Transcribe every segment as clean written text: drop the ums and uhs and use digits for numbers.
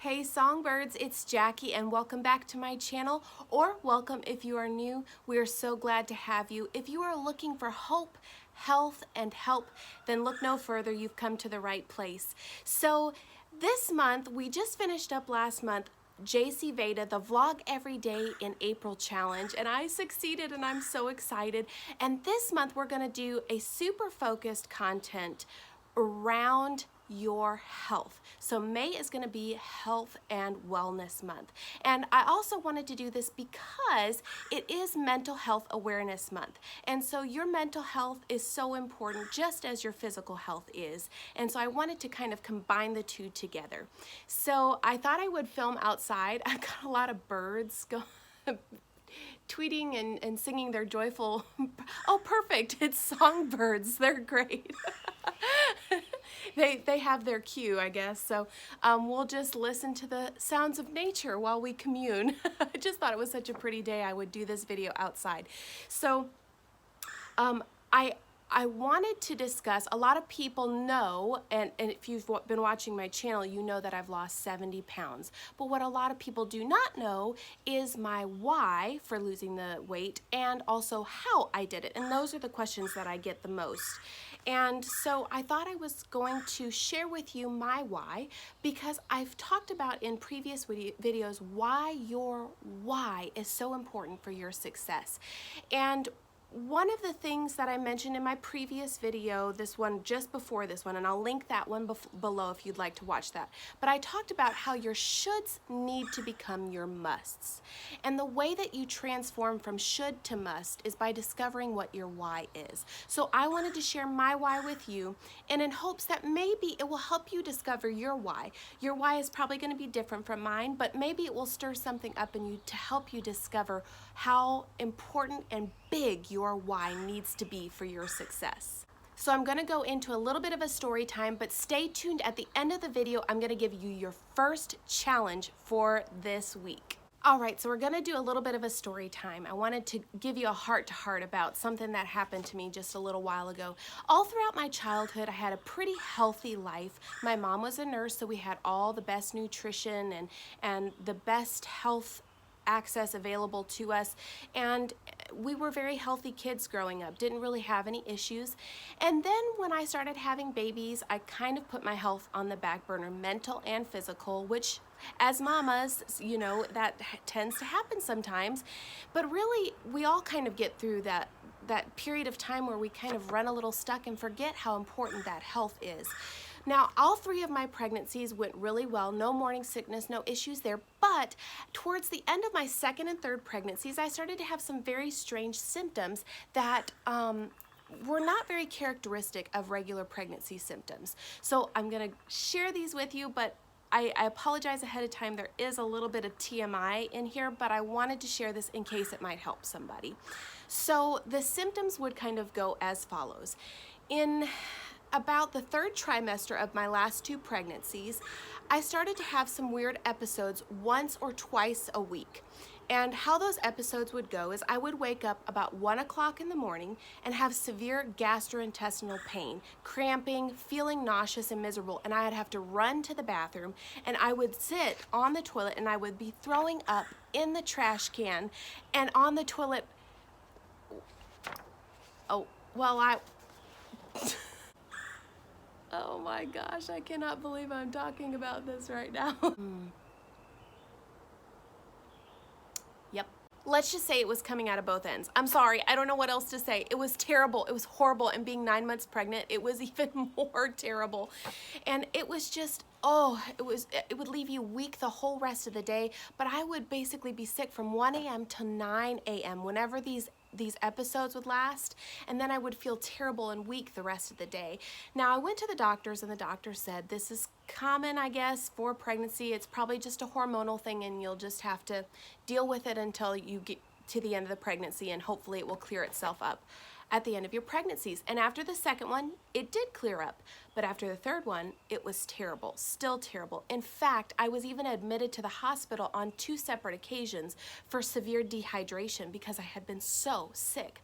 Hey Songbirds, it's Jackie and welcome back to my channel, or welcome if you are new. We are so glad to have you. If you are looking for hope, health, and help, then look no further. You've come to the right place. So this month, we just finished up last month, JC Veda, the Vlog Every Day in April challenge, and I succeeded and I'm so excited. And this month we're gonna do a super focused content around your health. So May is going to be health and wellness month. And I also wanted to do this because it is mental health awareness month. And so your mental health is so important just as your physical health is. And so I wanted to kind of combine the two together. So I thought I would film outside. I've got a lot of birds going tweeting and singing their joyful, oh perfect, it's songbirds, they're great. They have their cue, I guess, so we'll just listen to the sounds of nature while we commune. I just thought it was such a pretty day I would do this video outside. So I wanted to discuss, a lot of people know, and if you've been watching my channel, you know that I've lost 70 pounds. But what a lot of people do not know is my why for losing the weight and also how I did it. And those are the questions that I get the most. And so I thought I was going to share with you my why, because I've talked about in previous videos why your why is so important for your success. And one of the things that I mentioned in my previous video, this one just before this one, and I'll link that one below if you'd like to watch that, but I talked about how your shoulds need to become your musts. And the way that you transform from should to must is by discovering what your why is. So I wanted to share my why with you, and in hopes that maybe it will help you discover your why. Your why is probably going to be different from mine, but maybe it will stir something up in you to help you discover how important and big your why needs to be for your success. So I'm going to go into a little bit of a story time, but stay tuned. At the end of the video, I'm going to give you your first challenge for this week. All right, so we're going to do a little bit of a story time. I wanted to give you a heart-to-heart about something that happened to me just a little while ago. All throughout my childhood, I had a pretty healthy life. My mom was a nurse, so we had all the best nutrition and the best health access available to us, and we were very healthy kids growing up, didn't really have any issues. And then when I started having babies, I kind of put my health on the back burner, mental and physical, which as mamas, you know, that tends to happen sometimes. But really, we all kind of get through that period of time where we kind of run a little stuck and forget how important that health is. Now, all three of my pregnancies went really well, no morning sickness, no issues there, but towards the end of my second and third pregnancies, I started to have some very strange symptoms that were not very characteristic of regular pregnancy symptoms. So I'm gonna share these with you, but I apologize ahead of time. There is a little bit of TMI in here, but I wanted to share this in case it might help somebody. So the symptoms would kind of go as follows. In about the third trimester of my last two pregnancies, I started to have some weird episodes once or twice a week. And how those episodes would go is I would wake up about 1 o'clock in the morning and have severe gastrointestinal pain, cramping, feeling nauseous and miserable, and I'd have to run to the bathroom, and I would sit on the toilet and I would be throwing up in the trash can and on the toilet. Oh, well, oh my gosh, I cannot believe I'm talking about this right now. Yep. Let's just say it was coming out of both ends. I'm sorry, I don't know what else to say. It was terrible, it was horrible, and being 9 months pregnant, it was even more terrible. And it was just, oh, it would leave you weak the whole rest of the day, but I would basically be sick from 1 a.m. to 9 a.m. whenever these episodes would last, and then I would feel terrible and weak the rest of the day. Now, I went to the doctors, and the doctor said, this is common, I guess, for pregnancy. It's probably just a hormonal thing, and you'll just have to deal with it until you get to the end of the pregnancy, and hopefully it will clear itself up at the end of your pregnancies. And after the second one, it did clear up. But after the third one, it was terrible, still terrible. In fact, I was even admitted to the hospital on 2 separate occasions for severe dehydration because I had been so sick.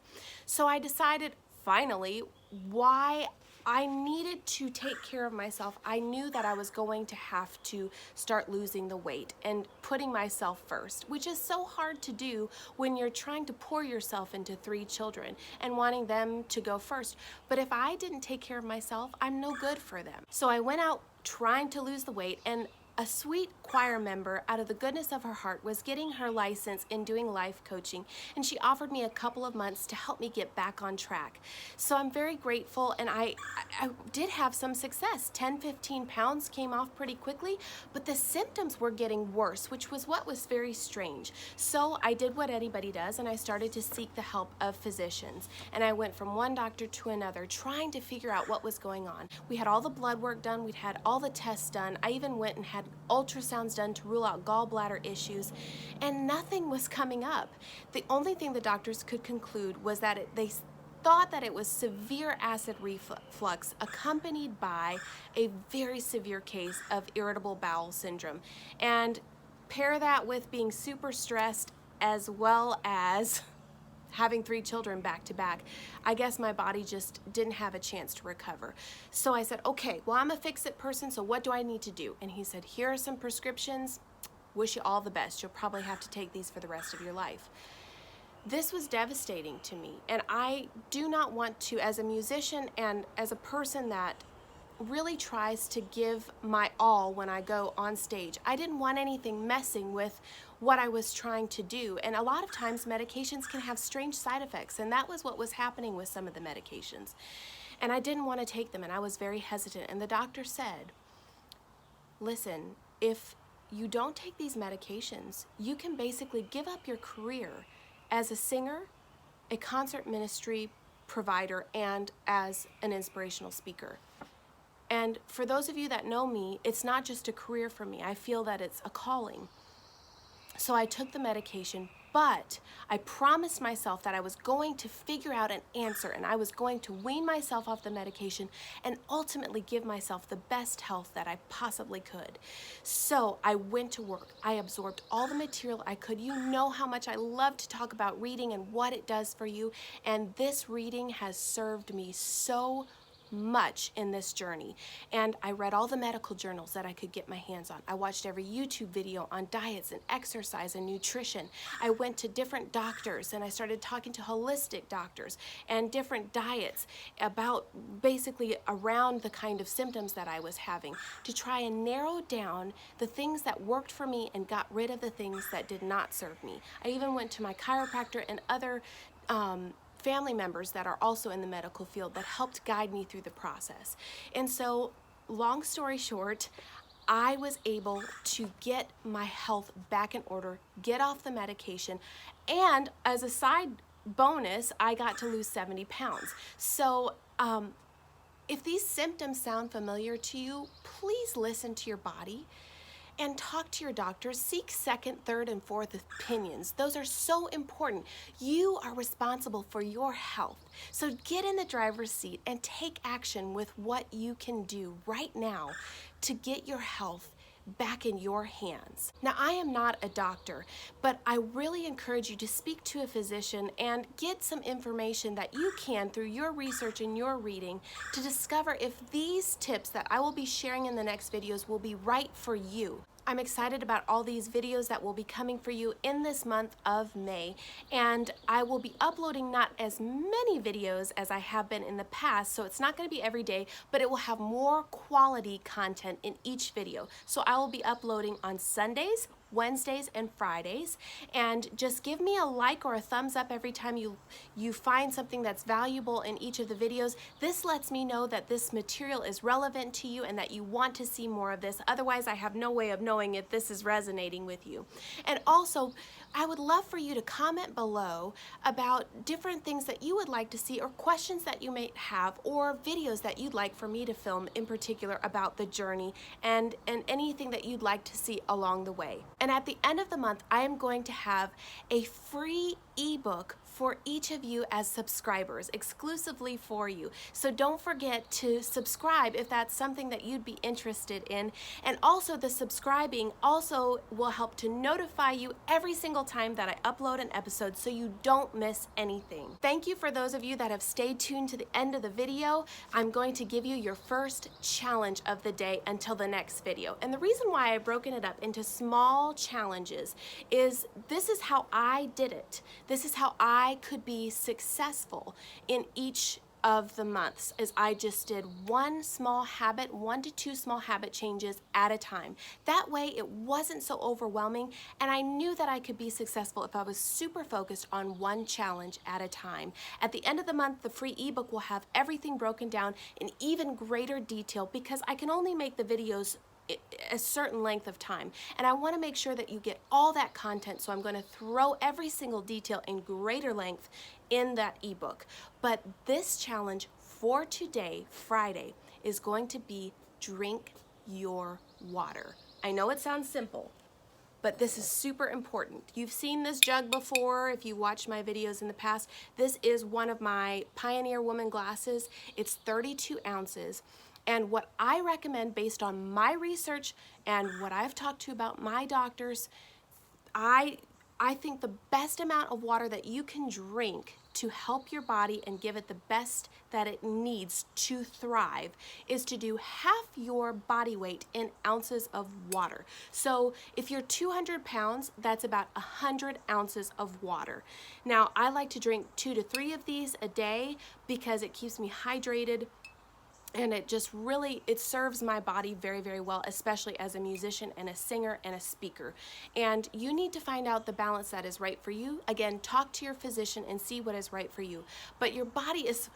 So I decided, finally, why I needed to take care of myself. I knew that I was going to have to start losing the weight and putting myself first, which is so hard to do when you're trying to pour yourself into 3 children and wanting them to go first. But if I didn't take care of myself, I'm no good for them. So I went out trying to lose the weight, and a sweet choir member, out of the goodness of her heart, was getting her license in doing life coaching, and she offered me a couple of months to help me get back on track. So I'm very grateful, and I did have some success. 10-15 pounds came off pretty quickly, but the symptoms were getting worse, which was what was very strange. So I did what anybody does, and I started to seek the help of physicians. And I went from one doctor to another, trying to figure out what was going on. We had all the blood work done, we'd had all the tests done. I even went and had ultrasounds done to rule out gallbladder issues, and nothing was coming up. The only thing the doctors could conclude was that they thought that it was severe acid reflux accompanied by a very severe case of irritable bowel syndrome. And pair that with being super stressed as well as having 3 children back to back, I guess my body just didn't have a chance to recover. So I said, okay, well, I'm a fix-it person, so what do I need to do? And he said, here are some prescriptions. Wish you all the best. You'll probably have to take these for the rest of your life. This was devastating to me, and I do not want to, as a musician and as a person that really tries to give my all when I go on stage, I didn't want anything messing with what I was trying to do. And a lot of times medications can have strange side effects, and that was what was happening with some of the medications. And I didn't want to take them, and I was very hesitant. And the doctor said, listen, if you don't take these medications, you can basically give up your career as a singer, a concert ministry provider, and as an inspirational speaker. And for those of you that know me, it's not just a career for me. I feel that it's a calling. So I took the medication, but I promised myself that I was going to figure out an answer, and I was going to wean myself off the medication and ultimately give myself the best health that I possibly could. So I went to work. I absorbed all the material I could. You know how much I love to talk about reading and what it does for you, and this reading has served me so much in this journey. And I read all the medical journals that I could get my hands on. I watched every YouTube video on diets and exercise and nutrition. I went to different doctors, and I started talking to holistic doctors and different diets about basically around the kind of symptoms that I was having, to try and narrow down the things that worked for me and got rid of the things that did not serve me. I even went to my chiropractor and other family members that are also in the medical field that helped guide me through the process. And so, long story short, I was able to get my health back in order, get off the medication, and as a side bonus, I got to lose 70 pounds. So, if these symptoms sound familiar to you, please listen to your body and talk to your doctor. Seek second, third, and fourth opinions. Those are so important. You are responsible for your health. So get in the driver's seat and take action with what you can do right now to get your health back in your hands. Now, I am not a doctor, but I really encourage you to speak to a physician and get some information that you can through your research and your reading to discover if these tips that I will be sharing in the next videos will be right for you. I'm excited about all these videos that will be coming for you in this month of May, and I will be uploading not as many videos as I have been in the past, so it's not going to be every day, but it will have more quality content in each video. So I will be uploading on Sundays, Wednesdays, and Fridays, and just give me a like or a thumbs up every time you find something that's valuable in each of the videos. This lets me know that this material is relevant to you and that you want to see more of this. Otherwise, I have no way of knowing if this is resonating with you. And also, I would love for you to comment below about different things that you would like to see, or questions that you may have, or videos that you'd like for me to film in particular about the journey, and anything that you'd like to see along the way. And at the end of the month, I am going to have a free ebook for each of you as subscribers, exclusively for you. So don't forget to subscribe if that's something that you'd be interested in. And also the subscribing also will help to notify you every single time that I upload an episode so you don't miss anything. Thank you for those of you that have stayed tuned to the end of the video. I'm going to give you your first challenge of the day until the next video. And the reason why I've broken it up into small challenges is this is how I did it. This is how I could be successful in each of the months, is I just did one to two small habit changes at a time. That way it wasn't so overwhelming, and I knew that I could be successful if I was super focused on one challenge at a time. At the end of the month, the free ebook will have everything broken down in even greater detail because I can only make the videos a certain length of time, and I want to make sure that you get all that content, so I'm going to throw every single detail in greater length in that ebook. But this challenge for today, Friday, is going to be drink your water. I know it sounds simple, but this is super important. You've seen this jug before if you watched my videos in the past. This is one of my Pioneer Woman glasses. It's 32 ounces. And what I recommend based on my research and what I've talked to about my doctors, I think the best amount of water that you can drink to help your body and give it the best that it needs to thrive is to do half your body weight in ounces of water. So if you're 200 pounds, that's about 100 ounces of water. Now, I like to drink 2 to 3 of these a day because it keeps me hydrated. And it just really, it serves my body very, very well, especially as a musician and a singer and a speaker. And you need to find out the balance that is right for you. Again, talk to your physician and see what is right for you. But your body is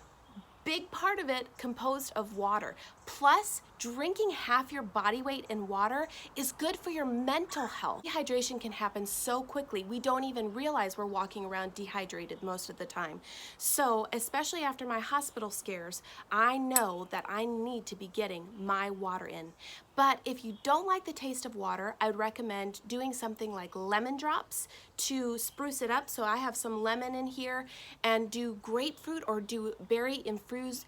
big part of it composed of water. Plus, drinking half your body weight in water is good for your mental health. Dehydration can happen so quickly, we don't even realize we're walking around dehydrated most of the time. So, especially after my hospital scares, I know that I need to be getting my water in. But if you don't like the taste of water, I would recommend doing something like lemon drops to spruce it up. So I have some lemon in here, and do grapefruit or do berry infused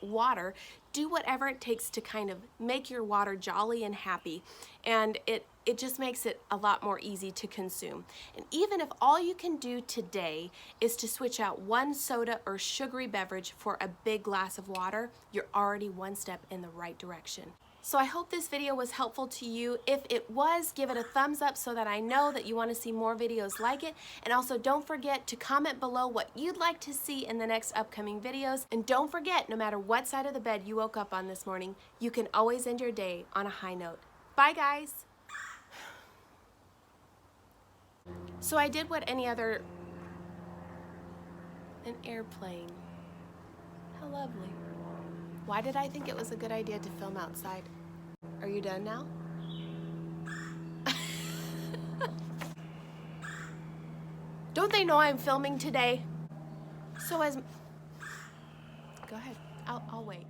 water. Do whatever it takes to kind of make your water jolly and happy, and it just makes it a lot more easy to consume. And even if all you can do today is to switch out one soda or sugary beverage for a big glass of water, you're already one step in the right direction. So I hope this video was helpful to you. If it was, give it a thumbs up so that I know that you want to see more videos like it. And also don't forget to comment below what you'd like to see in the next upcoming videos. And don't forget, no matter what side of the bed you woke up on this morning, you can always end your day on a high note. Bye, guys. So I did what an airplane. How lovely. Why did I think it was a good idea to film outside? Are you done now? Don't they know I'm filming today? So go ahead, I'll wait.